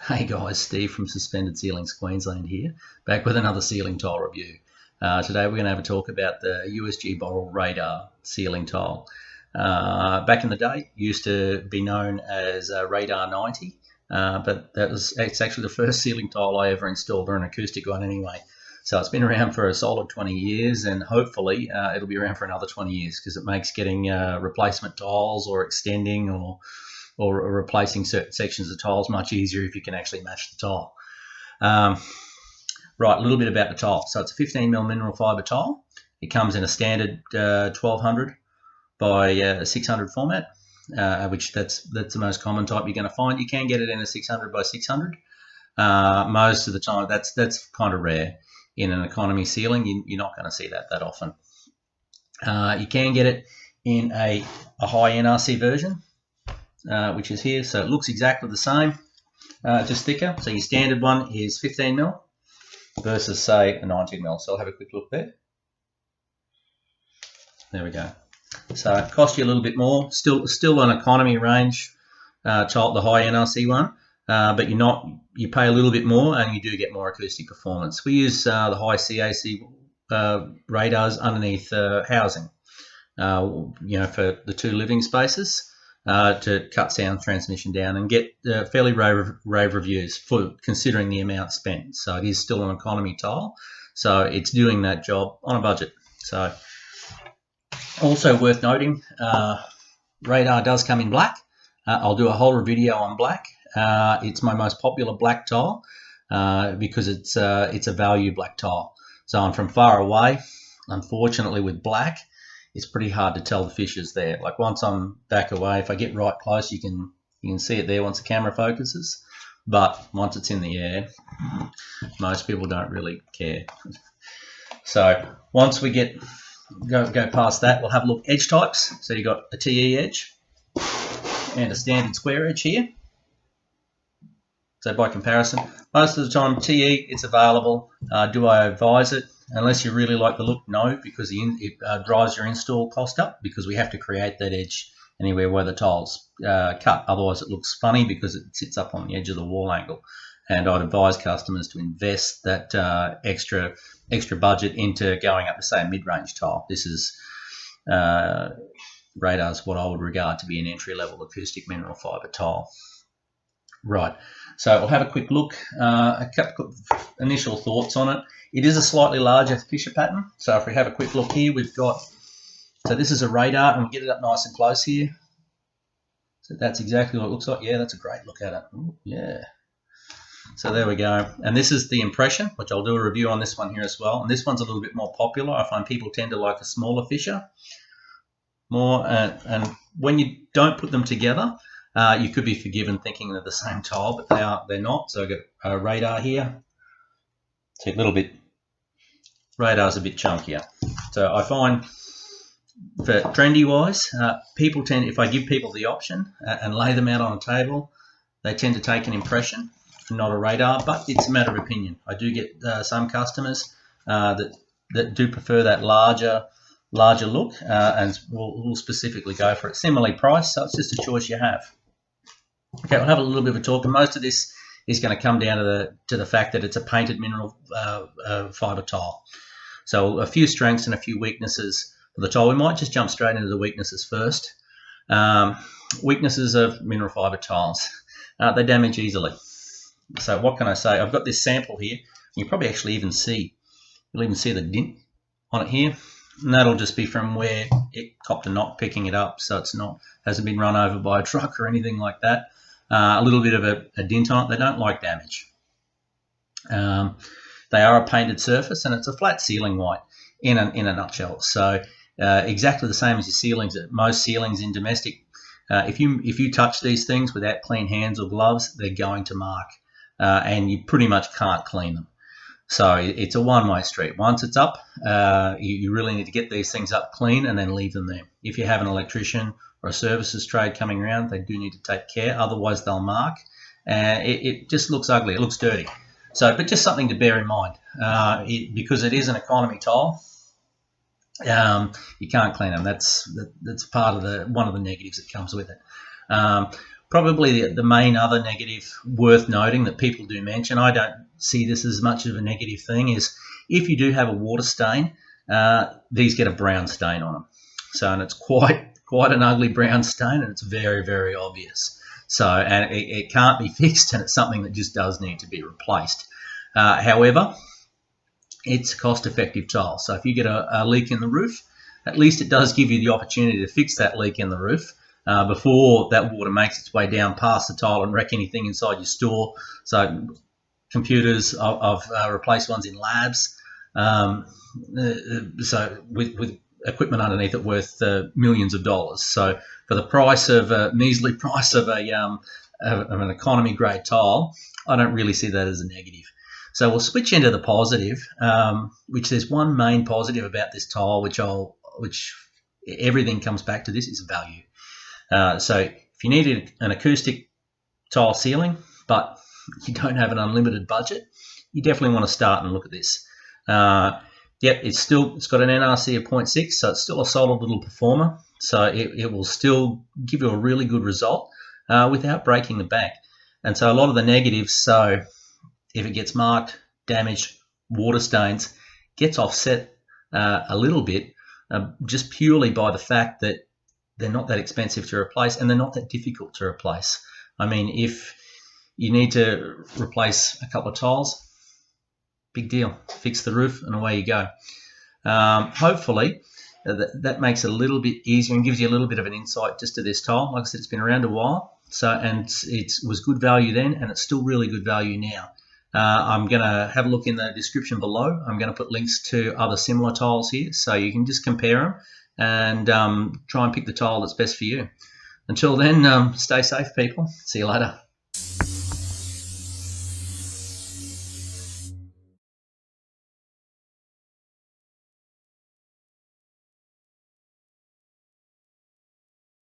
Hey guys, Steve from Suspended Ceilings Queensland here, back with another ceiling tile review. Today we're going to have a talk about the USG Boral Radar ceiling tile. Back in the day, it used to be known as Radar 90, but it's actually the first ceiling tile I ever installed, or an acoustic one anyway. So it's been around for a solid 20 years, and hopefully it'll be around for another 20 years because it makes getting replacement tiles or extending or replacing certain sections of tiles much easier if you can actually match the tile. Right, a little bit about the tile. So it's a 15mm mineral fibre tile. It comes in a standard 1200 by 600 format, which that's the most common type you're going to find. You can get it in a 600 by 600. Most of the time, that's kind of rare. In an economy ceiling, you're not going to see that often. You can get it in a high NRC version, which is here. So it looks exactly the same, just thicker. So your standard one is 15mm versus, say, a 19mm. So I'll have a quick look there. There we go. So it costs you a little bit more. Still an economy range tile, the high NRC one, but you pay a little bit more and you do get more acoustic performance. We use the high CAC radars underneath housing, for the two living spaces. To cut sound transmission down and get fairly rave reviews for considering the amount spent. So it is still an economy tile, so it's doing that job on a budget. So also worth noting, Radar does come in black. I'll do a whole video on black. It's my most popular black tile because it's a value black tile. So I'm from far away. Unfortunately, with black, it's pretty hard to tell the fissures there. Like once I'm back away, if I get right close, you can see it there once the camera focuses. But once it's in the air, most people don't really care. So once we go past that, we'll have a look edge types. So you've got a TE edge and a standard square edge here. So by comparison, most of the time TE, it's available. Do I advise it? Unless you really like the look, no, because it drives your install cost up, because we have to create that edge anywhere where the tile's cut. Otherwise it looks funny because it sits up on the edge of the wall angle. And I'd advise customers to invest that extra budget into going up to, say, a mid-range tile. This is Radar's what I would regard to be an entry-level acoustic mineral fibre tile. Right, so we'll have a quick look, a couple of initial thoughts on it. It is a slightly larger fissure pattern. So if we have a quick look here, so this is a Radar, and we get it up nice and close here. So that's exactly what it looks like. Yeah, that's a great look at it. Ooh, yeah. So there we go. And this is the impression, which I'll do a review on this one here as well. And this one's a little bit more popular. I find people tend to like a smaller fissure more. And when you don't put them together, you could be forgiven thinking they're the same tile, but they're not. So I've got a Radar here. So a little bit, Radar's a bit chunkier. So I find for trendy wise, people tend, if I give people the option and lay them out on a table, they tend to take an impression, not a Radar, but it's a matter of opinion. I do get some customers that do prefer that larger look, and we'll specifically go for it. Similarly priced, so it's just a choice you have. Okay, we'll have a little bit of a talk, and most of this is going to come down to the fact that it's a painted mineral fibre tile. So a few strengths and a few weaknesses for the tile. We might just jump straight into the weaknesses first. Weaknesses of mineral fibre tiles. They damage easily. So what can I say? I've got this sample here. You probably actually even see, you'll even see the dint on it here. And that'll just be from where it copped a knock picking it up. So hasn't been run over by a truck or anything like that. A little bit of a dint on it. They don't like damage. They are a painted surface, and it's a flat ceiling white in a nutshell. So exactly the same as your ceilings. Most ceilings in domestic, if you touch these things without clean hands or gloves, they're going to mark, and you pretty much can't clean them. So it's a one-way street. Once it's up, you really need to get these things up clean and then leave them there. If you have an electrician or a services trade coming around, they do need to take care. Otherwise, they'll mark. It just looks ugly. It looks dirty. So, but just something to bear in mind, because it is an economy tile. You can't clean them. That's part of one of the negatives that comes with it. Probably the main other negative worth noting that people do mention, I don't see this as much of a negative thing, is if you do have a water stain, these get a brown stain on them. So, and it's quite an ugly brown stain, and it's very, very obvious. So, and it can't be fixed, and it's something that just does need to be replaced. However, it's a cost-effective tile. So if you get a leak in the roof, at least it does give you the opportunity to fix that leak in the roof before that water makes its way down past the tile and wreck anything inside your store. So computers, I've replaced ones in labs. So with equipment underneath it worth millions of dollars. So for the price of measly price of an economy grade tile, I don't really see that as a negative. So we'll switch into the positive, which there's one main positive about this tile, which everything comes back to. This is value. So if you needed an acoustic tile ceiling, but you don't have an unlimited budget, you definitely want to start and look at this. Yep, it's got an NRC of 0.6, so it's still a solid little performer. So it will still give you a really good result without breaking the bank. And so a lot of the negatives, so if it gets marked, damaged, water stains, gets offset a little bit just purely by the fact that they're not that expensive to replace and they're not that difficult to replace. I mean, if you need to replace a couple of tiles, big deal. Fix the roof and away you go. Hopefully, that makes it a little bit easier and gives you a little bit of an insight just to this tile. Like I said, it's been around a while, so and it was good value then, and it's still really good value now. I'm going to have a look in the description below. I'm going to put links to other similar tiles here, so you can just compare them and try and pick the tile that's best for you. Until then, stay safe, people. See you later.